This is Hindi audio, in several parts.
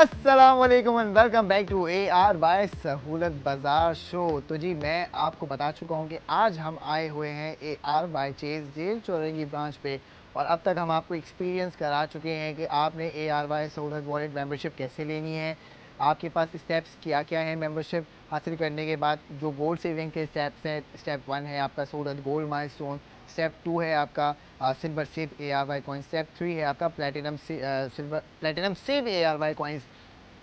अस्सलाम वालेकुम and welcome back to A are Y Sahulat Bazaar show. तो जी मैं आपको बता चुका हूँ कि आज हम आए हुए हैं ए आर बाय चेज जेल चौरंगी ब्रांच पे। और अब तक हम आपको एक्सपीरियंस करा चुके हैं कि आपने ए आर बाय सहूलत वॉलेट मेंबरशिप कैसे लेनी है, आपके पास स्टेप्स क्या क्या हैं मेंबरशिप हासिल करने के बाद। जो गोल्ड सेविंग के स्टेप्स हैं, स्टेप 1 है आपका सहूलत गोल्ड माइलस्टोन, स्टेप 2 है आपका silver save A R Y coin, step 3 है आपका platinum save A R Y coins.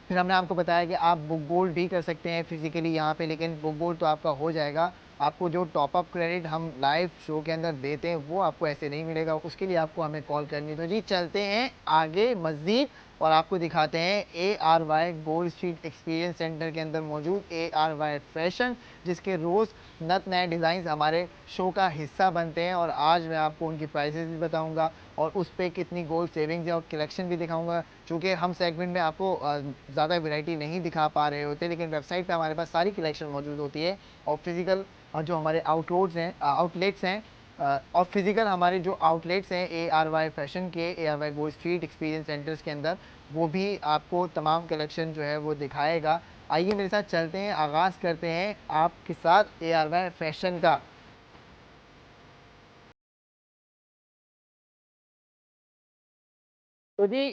फिर हमने आपको बताया कि आप बुक गोल्ड भी कर सकते हैं फिजिकली यहाँ पे, लेकिन बुक गोल्ड तो आपका हो जाएगा। आपको जो टॉपअप क्रेडिट हम लाइव शो के अंदर देते हैं वो आपको ऐसे नहीं मिलेगा, उसके लिए आपको हमें कॉल करनी। तो जी चलते हैं आगे मज़ीद और आपको दिखाते हैं ए R Y gold street experience centre के अंदर मौजूद ए आर वाई फैशन, जिसके रोज़ नत नए डिज़ाइन हमारे शो का हिस्सा बनते हैं। और आज मैं आपको उनकी प्राइसेस भी बताऊंगा और उस पर कितनी गोल्ड सेविंग्स है और कलेक्शन भी दिखाऊंगा। चूँकि हम सेगमेंट में आपको ज़्यादा वैरायटी नहीं दिखा पा रहे होते, लेकिन वेबसाइट पे हमारे पास सारी कलेक्शन मौजूद होती है। और फिज़िकल जो हमारे आउटलेट्स हैं और फिज़िकल हमारे जो आउटलेट्स हैं ए आर वाई फैशन के, A R Y gold street experience centres के अंदर, वो भी आपको तमाम कलेक्शन जो है वो दिखाएगा। आइए मेरे साथ चलते हैं, आगाज़ करते हैं आपके साथ ए आर वाई फैशन का। तो जी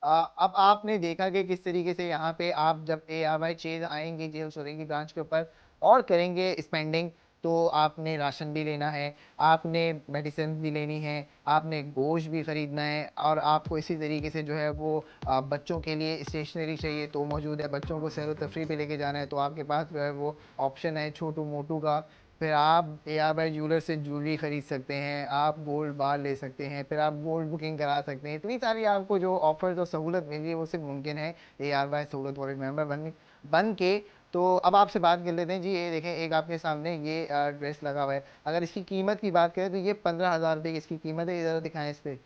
अब आपने देखा कि किस तरीके से यहाँ पे आप जब ए आर वाई चेज आएंगे जेल सोरेंगी ब्रांच के ऊपर और करेंगे स्पेंडिंग, तो आपने राशन भी लेना है, आपने मेडिसिन भी लेनी है, आपने गोश्त भी ख़रीदना है, और आपको इसी तरीके से जो है वो बच्चों के लिए स्टेशनरी चाहिए तो मौजूद है। बच्चों को सैर व तफरी पे लेके जाना है तो आपके पास जो है वो ऑप्शन है छोटू मोटू का। फिर आप ए आर बाई ज्वेलर से ज्वेलरी ख़रीद सकते हैं, आप गोल्ड बार ले सकते हैं, फिर आप गोल्ड बुकिंग करा सकते हैं। इतनी सारी आपको जो ऑफर्स और सहूलत मिल रही है वो सिर्फ मुमकिन है ए आर बाई सहूलत वॉलेट मेंबर बन के। तो अब आपसे बात कर लेते हैं जी। ये देखें, एक आपके सामने ये ड्रेस लगा हुआ है। अगर इसकी कीमत की बात करें तो ये 15,000 रुपये की इसकी कीमत है। ज़रा दिखाएं इस पर।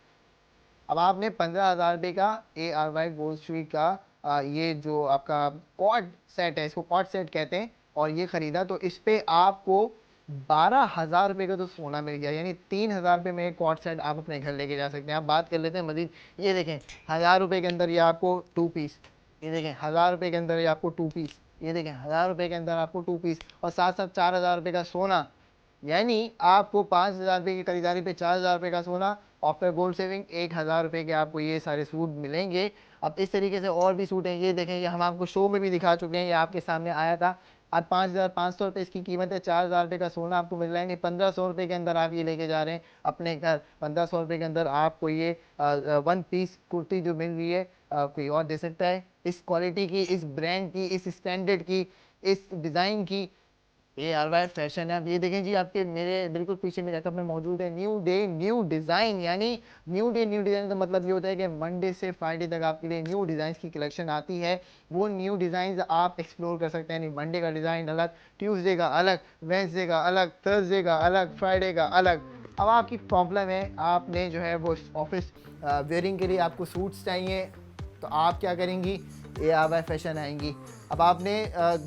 अब आपने 15,000 रुपये का A R Y gold street का ये जो आपका कॉर्ड सेट है, इसको कॉर्ड सेट कहते हैं, और ये ख़रीदा तो इस पे आपको 12,000 रुपये का तो सोना मिल गया। यानी 3,000 रुपये में एक कॉर्ड सेट आप अपने घर लेके जा सकते हैं। आप बात कर लेते हैं मजीद। ये देखें, 1,000 रुपये के अंदर ये आपको 2 पीस, ये देखें 1,000 रुपये के अंदर ये आपको 2 पीस, ये देखें 1,000 रुपये के अंदर आपको 2 पीस, और साथ साथ 4,000 रुपये का सोना। यानी आपको 5,000 रुपये की खरीदारी पे 4,000 रुपये का सोना, और फिर गोल्ड सेविंग 1,000 रुपये के आपको ये सारे सूट मिलेंगे। अब इस तरीके से और भी सूट हैं, ये देखें, ये हम आपको शो में भी दिखा चुके हैं, ये आपके सामने आया था। आज 5,500 रुपये इसकी कीमत है। 4,000 रुपये का सोना आपको मिल रहा है। 1,500 रुपये के अंदर आप ये लेके जा रहे हैं अपने घर। 1,500 रुपये के अंदर आपको ये 1 पीस कुर्ती जो मिल रही है कोई और दे सकता है इस क्वालिटी की, इस ब्रांड की, इस स्टैंडर्ड की, इस डिज़ाइन की। ये आर वाई फैशन है। आप ये देखें जी, आपके मेरे बिल्कुल पीछे में लैपटॉप में मौजूद है न्यू डे न्यू डिज़ाइन। यानी न्यू डे न्यू डिज़ाइन का मतलब ये होता है कि मंडे से फ्राइडे तक आपके लिए न्यू डिज़ाइन की कलेक्शन आती है। वो न्यू डिज़ाइन आप एक्सप्लोर कर सकते हैं। यानी मंडे का डिज़ाइन अलग, ट्यूसडे का अलग, वेंसडे का अलग, थर्सडे का अलग, फ्राइडे का अलग। अब आपकी प्रॉब्लम है, आपने जो है वो ऑफिस वेयरिंग के लिए आपको सूट्स चाहिए, तो आप क्या करेंगी, ए आर वाई फैशन आएंगी। अब आपने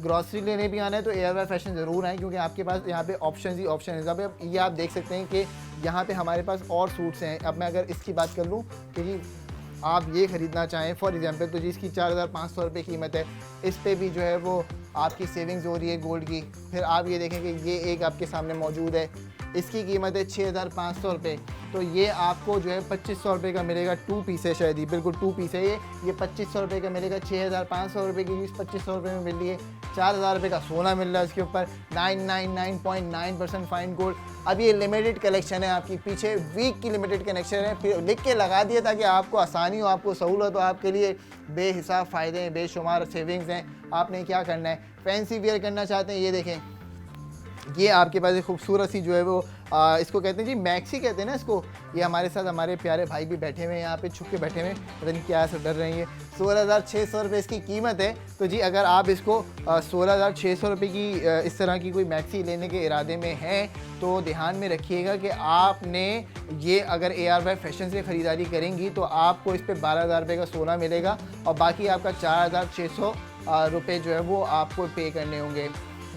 ग्रॉसरी लेने भी आना है तो ए आर वाई फैशन ज़रूर आए, क्योंकि आपके पास यहाँ पे ऑप्शन ही ऑप्शन है। अब ये आप देख सकते हैं कि यहाँ पे हमारे पास और सूट्स हैं। अब मैं अगर इसकी बात कर लूँ कि जी आप ये ख़रीदना चाहें फॉर एग्जांपल, तो जी इसकी 4,500 रुपये कीमत है। इस पर भी जो है वो आपकी सेविंग्स हो रही है गोल्ड की। फिर आप ये देखें कि ये एक आपके सामने मौजूद है, इसकी कीमत है 6,500 रुपये। तो ये आपको जो है 2,500 रुपये का मिलेगा। 2 पीस है, शायद ही बिल्कुल 2 पीस है ये 2,500 रुपये का मिलेगा। 6,500 रुपये की चीज़ 2,500 रुपये में मिल रही है। 4,000 रुपये का सोना मिल रहा है इसके ऊपर, 999.9% फाइन गोल्ड। अब ये लिमिटेड कलेक्शन है, आपकी पीछे वीक की लिमिटेड कलेक्शन है, फिर लिख के लगा दिया ताकि आपको आसानी हो, आपको सहूलत हो। आपके लिए बेहिसाब फ़ायदे हैं, बेशुमार सेविंग्स हैं। आपने क्या करना है, फैंसी वेयर करना चाहते हैं, ये देखें, ये आपके पास एक खूबसूरत सी जो है वो इसको कहते हैं जी मैक्सी कहते हैं ना इसको। ये हमारे साथ हमारे प्यारे भाई भी बैठे हुए हैं यहाँ पे, छुप के बैठे हुए हैं, पता नहीं क्या सब डर रहे हैं। 16,600 रुपये इसकी कीमत है। तो जी अगर आप इसको 16,600 रुपये की इस तरह की कोई मैक्सी लेने के इरादे में हैं तो ध्यान में रखिएगा कि आपने ये अगर ए आर वाई फैशन से ख़रीदारी करेंगी तो आपको इस पर 12,000 रुपये का सोना मिलेगा, और बाकी आपका 4,600 रुपये जो है वो आपको पे करने होंगे।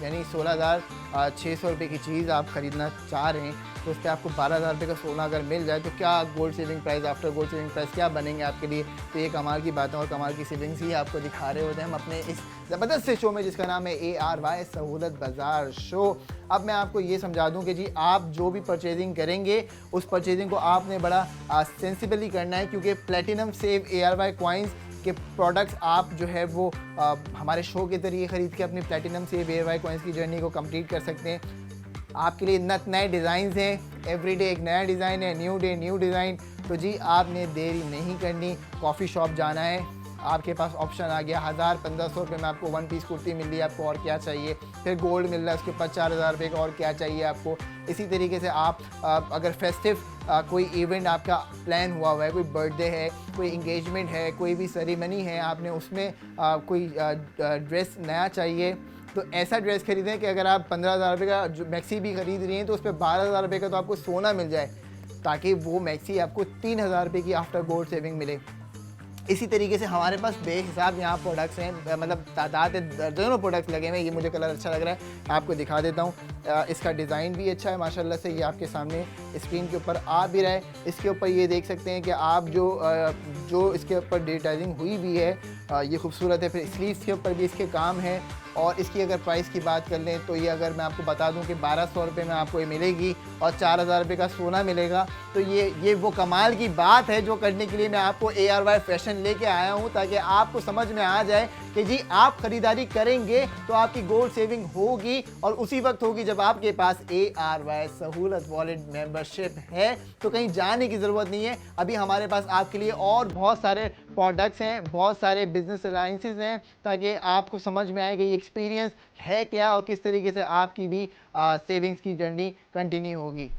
यानी 16,600 रुपये की चीज़ आप ख़रीदना चाह रहे हैं, तो उस पर आपको 12,000 रुपये का सोना अगर मिल जाए तो क्या gold saving price, after gold saving price क्या बनेंगे आपके लिए। तो ये कमाल की बातें और कमाल की सेविंग्स ही आपको दिखा रहे होते हैं हम अपने इस ज़बरदस्त से शो में, जिसका नाम है ARY सहूलत बाज़ार शो। अब मैं आपको ये समझा दूं कि जी आप जो भी परचेजिंग करेंगे उस परचेजिंग को आपने बड़ा सेंसिबली करना है, क्योंकि प्लेटिनम सेव ARY कॉइन्स के प्रोडक्ट्स आप जो है वो हमारे शो के ज़रिए ख़रीद के अपनी प्लेटिनम सेव ARY कॉइन्स की जर्नी को कंप्लीट कर सकते हैं। आपके लिए नए डिज़ाइंस हैं, एवरीडे एक नया डिज़ाइन है, न्यू डे न्यू डिज़ाइन। तो जी आपने देरी नहीं करनी, कॉफ़ी शॉप जाना है, आपके पास ऑप्शन आ गया 1,000-1,500 रुपये में आपको 1 पीस कुर्ती मिल रही है, आपको और क्या चाहिए। फिर गोल्ड मिल रहा है उसके ऊपर 4,000 रुपये का, और क्या चाहिए आपको। इसी तरीके से आप अगर फेस्टिव कोई इवेंट आपका प्लान हुआ है, कोई बर्थडे है, कोई इंगेजमेंट है, कोई भी सेरेमनी है, आपने उसमें कोई ड्रेस नया चाहिए, तो ऐसा ड्रेस खरीदें कि अगर आप 15,000 रुपये का जो मैक्सी भी खरीद रही हैं तो उस पर 12,000 रुपये का तो आपको सोना मिल जाए, ताकि वो मैक्सी आपको 3,000 रुपये की आफ्टर गोल्ड सेविंग मिले। इसी तरीके से हमारे पास बेहिसाब यहाँ प्रोडक्ट्स हैं, मतलब तादाद दर्जनों प्रोडक्ट्स लगे हुए हैं। ये मुझे कलर अच्छा लग रहा है, आपको दिखा देता हूँ। इसका डिज़ाइन भी अच्छा है माशाल्लाह से, ये आपके सामने स्क्रीन के ऊपर आ भी रहा है। इसके ऊपर ये देख सकते हैं कि आप जो इसके ऊपर डिटेलिंग हुई भी है, ये खूबसूरत है। फिर स्लीव्स के ऊपर भी इसके काम है। और इसकी अगर प्राइस की बात कर लें तो ये अगर मैं आपको बता दूं कि 1,200 रुपये में आपको ये मिलेगी और 4,000 रुपये का सोना मिलेगा। तो ये वो कमाल की बात है जो करने के लिए मैं आपको ARY फैशन लेके आया हूं, ताकि आपको समझ में आ जाए कि जी आप ख़रीदारी करेंगे तो आपकी गोल्ड सेविंग होगी, और उसी वक्त होगी जब आपके पास ARY सहूलत वॉलेट मेंबरशिप है। तो कहीं जाने की ज़रूरत नहीं है। अभी हमारे पास आपके लिए और बहुत सारे प्रोडक्ट्स हैं, बहुत सारे बिजनेस अलाइंसेस हैं, ताकि आपको समझ में आए कि ये एक्सपीरियंस है क्या और किस तरीके से आपकी भी सेविंग्स की जर्नी कंटिन्यू होगी।